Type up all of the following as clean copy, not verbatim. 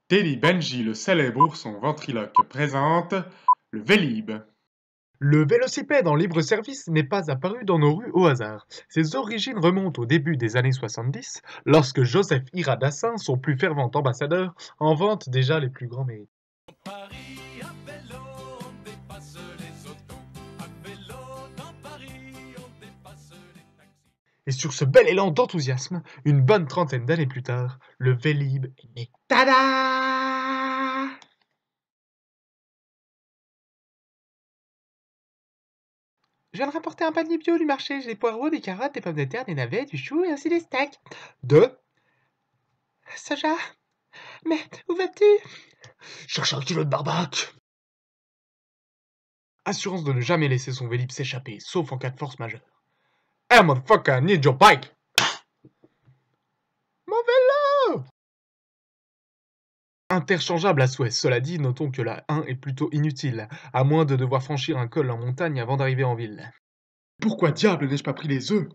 Teddy Benji le célèbre ourson ventriloque présente le Vélib. Le vélocipède en libre service n'est pas apparu dans nos rues au hasard. Ses origines remontent au début des années 70, lorsque Joseph Ira Dassin, son plus fervent ambassadeur, en vante déjà les plus grands mérites. Paris, à vélo, on dépasse les autos. À vélo, dans Paris, on dépasse les taxis. Et sur ce bel élan d'enthousiasme, une bonne trentaine d'années plus tard, le Vélib est né. Tada! Je viens de rapporter un panier bio du marché. J'ai des poireaux, des carottes, des pommes de terre, des navets, du chou et aussi des steaks. Sacha, mais où vas-tu? Cherche un kilo de barbac. Assurance de ne jamais laisser son Vélib s'échapper, sauf en cas de force majeure. Hey motherfucker, I need your bike! Mon vélo! Interchangeable à souhait, cela dit, notons que la 1 est plutôt inutile, à moins de devoir franchir un col en montagne avant d'arriver en ville. Pourquoi diable n'ai-je pas pris les œufs?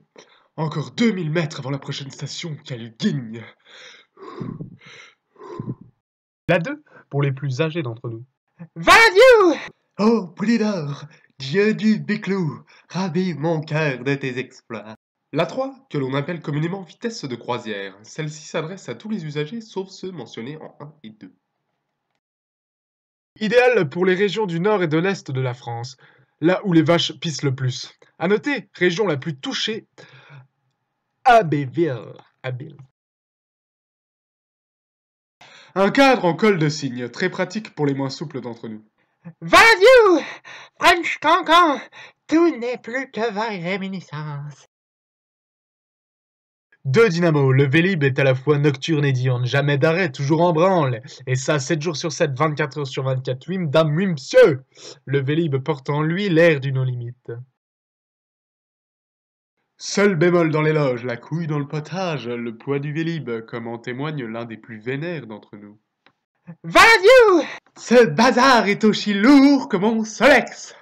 Encore 2000 mètres avant la prochaine station, quelle guigne! La 2, pour les plus âgés d'entre nous. Valadieu! Oh, poulet d'or, dieu du Béclou, ravive mon cœur de tes exploits. La 3, que l'on appelle communément vitesse de croisière. Celle-ci s'adresse à tous les usagers sauf ceux mentionnés en 1 et 2. Idéal pour les régions du nord et de l'est de la France, là où les vaches pissent le plus. À noter, région la plus touchée, Abbeville. Un cadre en col de cygne, très pratique pour les moins souples d'entre nous. Valadieu! French Cancan! Tout n'est plus que vague réminiscence. 2 dynamos, le Vélib est à la fois nocturne et diurne, jamais d'arrêt, toujours en branle. Et ça, 7 jours sur 7, 24 heures sur 24, oui, madame, oui, monsieur. Le Vélib porte en lui l'air du non-limite. Seul bémol dans les loges, la couille dans le potage, le poids du Vélib, comme en témoigne l'un des plus vénères d'entre nous. Valadieu! Ce bazar est aussi lourd que mon Solex.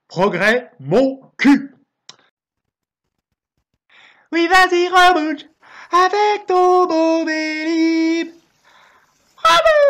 Progrès, mon cul. Oui, vas-y, rebouche avec ton beau Vélib. Rebouche!